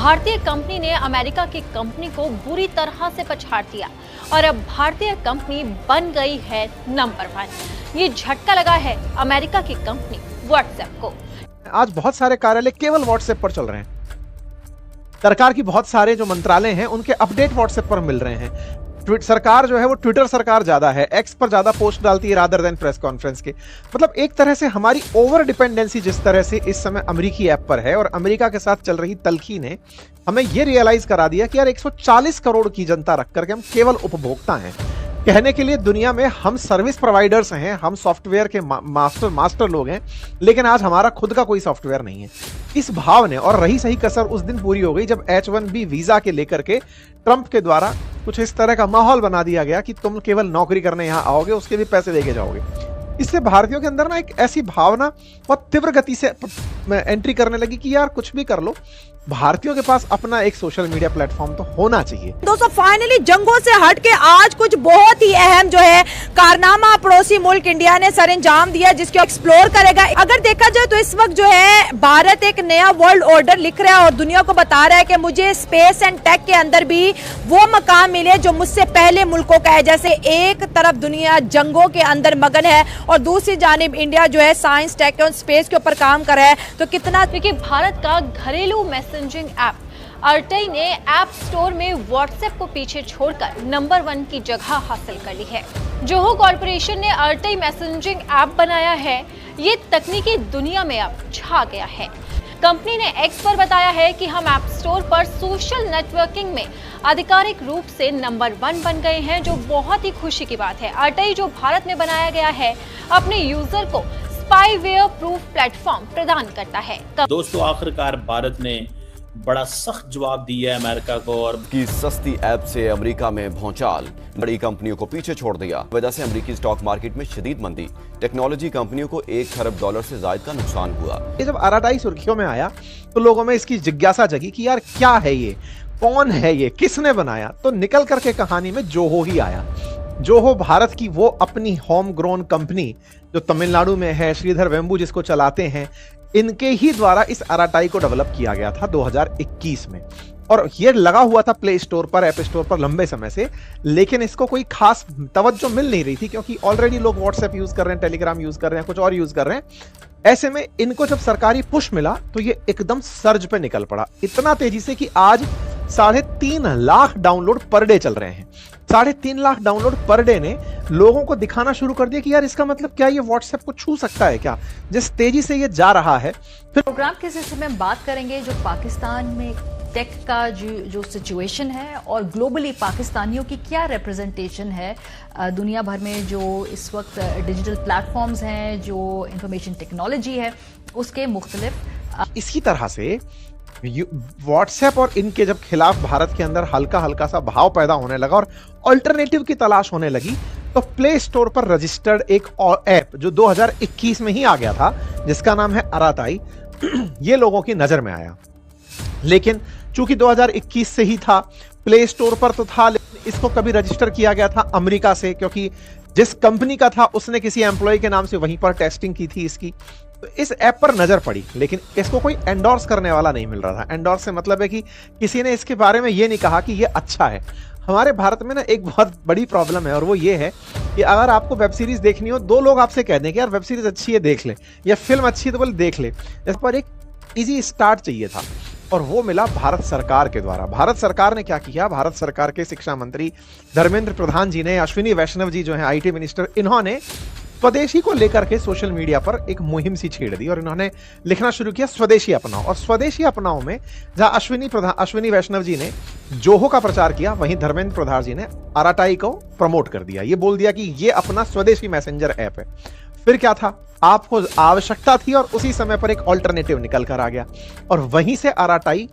भारतीय कंपनी ने अमेरिका की कंपनी को बुरी तरह से पछाड़ दिया और अब भारतीय कंपनी बन गई है नंबर 1। ये झटका लगा है अमेरिका की कंपनी व्हाट्सएप को। आज बहुत सारे कार्यालय केवल व्हाट्सएप पर चल रहे हैं। सरकार की बहुत सारे जो मंत्रालय हैं उनके अपडेट व्हाट्सएप पर मिल रहे हैं। सरकार जो है वो ट्विटर सरकार ज्यादा है, एक्स पर ज्यादा पोस्ट डालती है रादर देन प्रेस कॉन्फ्रेंस के। मतलब एक तरह से हमारी ओवर डिपेंडेंसी जिस तरह से इस समय अमेरिकी ऐप पर है और अमेरिका के साथ चल रही तल्खी ने हमें ये रियलाइज करा दिया कि यार 140 करोड़ की जनता रख करके हम केवल उपभोक्ता हैं। कहने के लिए दुनिया में हम सर्विस प्रोवाइडर्स हैं, हम सॉफ्टवेयर के मास्टर लोग हैं, लेकिन आज हमारा खुद का कोई सॉफ्टवेयर नहीं है। इस भाव ने और रही सही कसर उस दिन पूरी हो गई जब H1B वीजा के लेकर के ट्रंप के द्वारा कुछ इस तरह का माहौल बना दिया गया कि तुम केवल नौकरी करने यहां आओगे, उसके भी पैसे देके जाओगे। इससे भारतीयों के अंदर ना एक ऐसी भावना बहुत तीव्र गति से एंट्री करने लगी कि यार कुछ भी कर लो, भारतीयों के पास अपना एक सोशल मीडिया प्लेटफॉर्म तो होना चाहिए। दोस्तों फाइनली जंगों से हट के आज कुछ बहुत ही अहम जो है कारनामा पड़ोसी मुल्क इंडिया ने सरंजाम दिया, जिसको एक्सप्लोर करेगा। अगर देखा जाए तो इस वक्त जो है भारत एक नया वर्ल्ड ऑर्डर लिख रहा है और दुनिया को बता रहा है कि मुझे स्पेस एंड टेक के अंदर भी वो मकाम मिले जो मुझसे पहले मुल्कों का है। जैसे एक तरफ दुनिया जंगों के अंदर मगन है और दूसरी जानिब इंडिया जो है साइंस टेक और स्पेस के ऊपर काम कर रहा है। तो कितना क्योंकि भारत का घरेलू मैसेजिंग ऐप अर्टई ने ऐप स्टोर में व्हाट्सएप को पीछे छोड़कर नंबर 1 की जगह हासिल कर ली है। जोहो कॉर्पोरेशन ने अर्टई मैसेजिंग ऐप बनाया है। ये तकनीकी दुनिया में अब छा गया है। कंपनी ने एक्स पर बताया है कि हम ऐप स्टोर पर सोशल नेटवर्किंग में आधिकारिक रूप से नंबर 1 बन गए हैं, जो बहुत ही खुशी की बात है। अर्टई जो भारत में बनाया गया है अपने यूजर को स्पाईवेयर प्रूफ प्लेटफॉर्म प्रदान करता है। दोस्तों आखिरकार भारत ने बड़ा सख्त जवाब दिया है अमेरिका को और की सस्ती ऐप से अमेरिका में भौचाल, बड़ी कंपनियों को पीछे छोड़ दिया। वजह से अमेरिकी स्टॉक मार्केट में शदीद मंदी, टेक्नोलॉजी कंपनियों को $1 खरब से ज्यादा का नुकसान हुआ। ये जब अर्टई सुर्खियों में आया तो लोगों में इसकी जिज्ञासा जगी कि यार क्या है ये, कौन है ये, किसने बनाया। तो निकल करके कहानी में जोहो ही आया। जोहो भारत की वो अपनी होम ग्रोन कंपनी जो तमिलनाडु में है, श्रीधर वेम्बू जिसको चलाते हैं, इनके ही द्वारा इस अर्टई को डेवलप किया गया था 2021 में। और ये लगा हुआ था प्ले स्टोर पर, ऐप स्टोर पर लंबे समय से, लेकिन इसको कोई खास तवज्जो मिल नहीं रही थी क्योंकि ऑलरेडी लोग व्हाट्सएप यूज कर रहे हैं, टेलीग्राम यूज कर रहे हैं, कुछ और यूज कर रहे हैं। ऐसे में इनको जब सरकारी पुश मिला तो ये एकदम सर्ज पे निकल पड़ा, इतना तेजी से कि आज 3.5 लाख डाउनलोड पर डे चल रहे हैं। 3.5 लाख डाउनलोड पर डे ने लोगों को दिखाना शुरू कर दिया कि यार इसका मतलब क्या, ये व्हाट्सएप को छू सकता है क्या, जिस तेजी से ये जा रहा है। फिर प्रोग्राम के सिलसिले में हम बात करेंगे जो पाकिस्तान में टेक का जो सिचुएशन है और ग्लोबली पाकिस्तानियों की क्या रिप्रेजेंटेशन है दुनिया भर में, जो इस वक्त डिजिटल प्लेटफॉर्म्स हैं, जो इंफॉर्मेशन टेक्नोलॉजी है, उसके मुख्तलिफ। इसी तरह से व्हाट्सएप और इनके जब खिलाफ भारत के अंदर हल्का हल्का सा भाव पैदा होने लगा और अल्टरनेटिव की तलाश होने लगी, तो प्ले स्टोर पर रजिस्टर्ड एक और ऐप जो 2021 में ही आ गया था जिसका नाम है अर्टई, ये लोगों की नजर में आया। लेकिन चूंकि 2021 से ही था, प्ले स्टोर पर तो था, लेकिन इसको कभी रजिस्टर किया गया था अमेरिका से, क्योंकि जिस कंपनी का था उसने किसी एम्प्लॉय के नाम से वहीं पर टेस्टिंग की थी इसकी। तो इस ऐप पर नजर पड़ी, लेकिन इसको कोई एंडोर्स करने वाला नहीं मिल रहा था। एंडोर्स से मतलब है कि किसी ने इसके बारे में ये नहीं कहा कि ये अच्छा है। हमारे भारत में ना एक बहुत बड़ी प्रॉब्लम है और वो ये है कि अगर आपको वेब सीरीज देखनी हो, 2 लोग आपसे कह दें कि यार वेब सीरीज अच्छी है देख ले, या फिल्म अच्छी है तो बोले देख ले। इस पर एक इजी स्टार्ट चाहिए था और वो मिला भारत सरकार के द्वारा। भारत सरकार ने क्या किया, भारत सरकार के शिक्षा मंत्री धर्मेंद्र प्रधान जी ने, अश्विनी वैष्णव जी जो हैं IT मिनिस्टर, इन्होंने स्वदेशी को लेकर के सोशल मीडिया पर एक मुहिम सी छेड़ दी और इन्होंने लिखना शुरू किया स्वदेशी अपनाओ। और स्वदेशी अपनाओ में जहां अश्विनी वैष्णव जी ने जोहो का प्रचार किया, वहीं धर्मेंद्र प्रधान जी ने अर्टई को प्रमोट कर दिया। ये बोल दिया कि ये अपना स्वदेशी मैसेंजर ऐप है। फिर क्या था, आपको आवश्यकता थी और उसी समय पर एक ऑल्टरनेटिव निकल कर आ गया और वहीं से अर्टई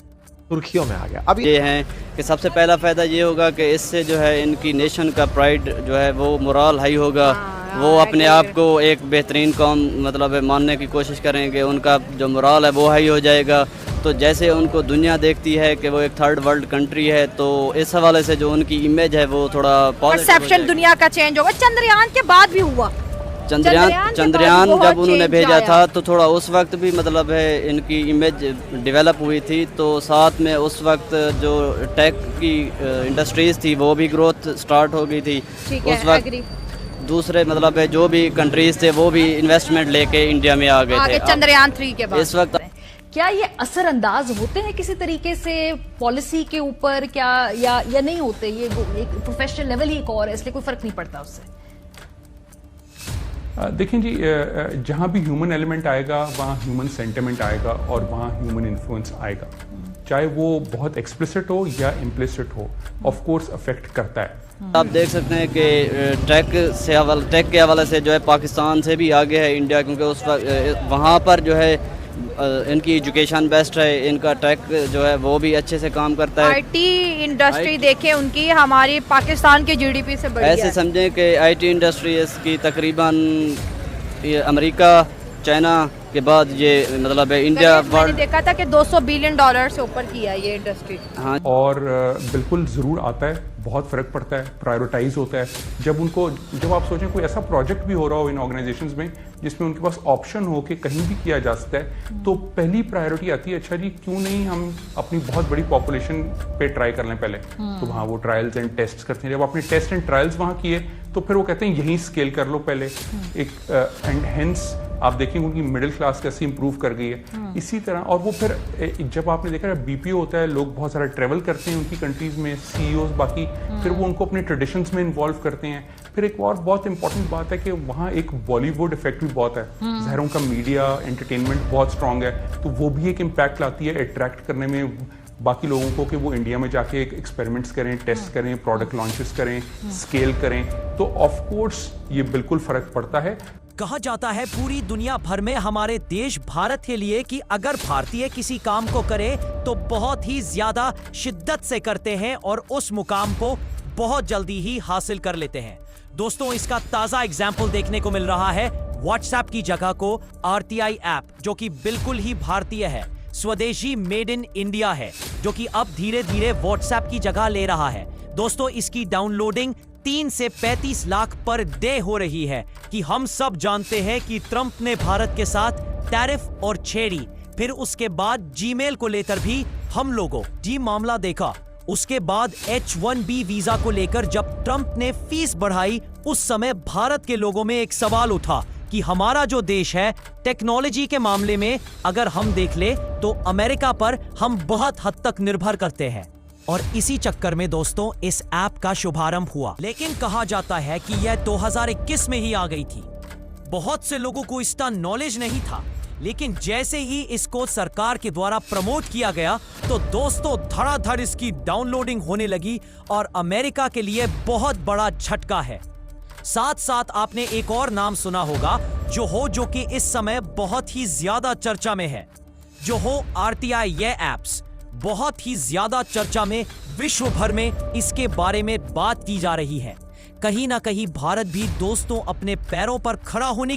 सुर्खियों में आ गया। अब ये है कि सबसे पहला फायदा ये होगा कि इससे जो है इनकी नेशन का प्राइड जो है वो मोरल हाई होगा। वो अपने आप को एक बेहतरीन कौम मतलब मानने की कोशिश करेंगे, उनका जो मोरल है वो हाई हो जाएगा। तो जैसे उनको दुनिया देखती है कि वो एक थर्ड वर्ल्ड कंट्री है, तो इस हवाले से जो उनकी इमेज है वो थोड़ा परसेप्शन दुनिया का चेंज होगा। चंद्रयान के बाद भी हुआ, चंद्रयान जब उन्होंने भेजा था तो थोड़ा उस वक्त भी मतलब है इनकी इमेज डेवलप हुई थी, तो साथ में उस वक्त जो टेक की इंडस्ट्रीज थी वो भी ग्रोथ स्टार्ट हो गई थी। उस वक्त दूसरे मतलब है जो भी कंट्रीज थे वो भी इन्वेस्टमेंट लेके इंडिया में आ गए थे चंद्रयान 3 के बाद। इस वक्त क्या ये असरअंदाज होते हैं किसी तरीके से पॉलिसी के ऊपर, क्या या नहीं होते? ये एक प्रोफेशनल लेवल ही एक और है, इसलिए कोई फर्क नहीं पड़ता उससे। देखें जी, जहाँ भी ह्यूमन एलिमेंट आएगा वहाँ ह्यूमन सेंटिमेंट आएगा और वहाँ ह्यूमन इन्फ्लुएंस आएगा, चाहे वो बहुत एक्सप्लिसिट हो या इम्प्लिसिट हो, ऑफ कोर्स अफेक्ट करता है। आप देख सकते हैं कि टेक के हवाले से जो है पाकिस्तान से भी आगे है इंडिया, क्योंकि उस वहाँ पर जो है इनकी एजुकेशन बेस्ट है, इनका टेक जो है वो भी अच्छे से काम करता है। आईटी इंडस्ट्री देखें उनकी हमारी पाकिस्तान के जीडीपी से बड़ी है। ऐसे समझें कि आईटी इंडस्ट्री इसकी तकरीबन अमेरिका, चाइना के बाद ये मतलब है इंडिया। मैंने देखा था कि $200 बिलियन से ऊपर की है ये इंडस्ट्री। हाँ, और बिल्कुल ज़रूर आता है, बहुत फ़र्क पड़ता है, प्रायोरिटाइज होता है। जब आप सोचें कोई ऐसा प्रोजेक्ट भी हो रहा हो इन ऑर्गेनाइजेशंस में जिसमें उनके पास ऑप्शन हो कि कहीं भी किया जा सकता है, तो पहली प्रायोरिटी आती है, अच्छा जी क्यों नहीं हम अपनी बहुत बड़ी पॉपुलेशन पे ट्राई कर लें पहले। तो वहाँ वो ट्रायल्स एंड टेस्ट करते हैं, जब आपने टेस्ट एंड ट्रायल्स वहाँ किए तो फिर वो कहते हैं यहीं स्केल कर लो पहले एंड हेंस आप देखेंगे उनकी मिडिल क्लास कैसे इंप्रूव कर गई है। इसी तरह और वो फिर जब आपने देखा बीपीओ होता है, लोग बहुत सारा ट्रेवल करते हैं उनकी कंट्रीज में, सीईओज बाकी, फिर वो उनको अपने ट्रेडिशंस में इन्वॉल्व करते हैं। फिर एक और बहुत इंपॉर्टेंट बात है कि वहाँ एक बॉलीवुड इफेक्ट भी बहुत है, ज़ाहिर उनका मीडिया एंटरटेनमेंट बहुत स्ट्रांग है, तो वो भी एक इम्पैक्ट लाती है अट्रैक्ट करने में बाकी लोगों को कि वो इंडिया में जाके एक्सपेरिमेंट्स करें, टेस्ट करें, प्रोडक्ट लॉन्चेस करें, स्केल करें। तो ऑफ कोर्स ये बिल्कुल फर्क पड़ता है। कहा जाता है पूरी दुनिया भर में हमारे देश भारत के लिए कि अगर भारतीय किसी काम को करे तो बहुत ही ज्यादा शिद्दत से करते हैं और उस मुकाम को बहुत जल्दी ही हासिल कर लेते हैं। दोस्तों, इसका ताजा एग्जाम्पल देखने को मिल रहा है व्हाट्सएप की जगह को RTI ऐप, जो कि बिल्कुल ही भारतीय है, स्वदेशी मेड इन इंडिया है, जो कि अब धीरे धीरे व्हाट्सएप की जगह ले रहा है। दोस्तों, इसकी डाउनलोडिंग 3 से 35 लाख पर डे हो रही है कि हम सब जानते हैं कि ट्रंप ने भारत के साथ टैरिफ और छेड़ी, फिर उसके बाद जीमेल को लेकर भी हम लोगों जी मामला देखा। उसके बाद H1B वीजा को लेकर जब ट्रंप ने फीस बढ़ाई, उस समय भारत के लोगों में एक सवाल उठा कि हमारा जो देश है टेक्नोलॉजी के मामले में अगर हम देख ले तो अमेरिका पर हम बहुत हद तक निर्भर करते हैं। और इसी चक्कर में दोस्तों इस ऐप का शुभारंभ हुआ, लेकिन कहा जाता है कि यह 2021 में ही आ गई थी। बहुत से लोगों को इसका नॉलेज नहीं था, लेकिन जैसे ही इसको सरकार के द्वारा प्रमोट किया गया तो दोस्तों धड़ाधड़ इसकी डाउनलोडिंग होने लगी और अमेरिका के लिए बहुत बड़ा झटका है। साथ साथ आपने एक और नाम सुना होगा जो कि इस समय बहुत ही ज्यादा चर्चा में है, RTI। ये ऐप्स बहुत ही ज्यादा चर्चा में, विश्व भर में इसके बारे में बात की जा रही है। कहीं ना कहीं भारत भी दोस्तों अपने पैरों पर खड़ा होने की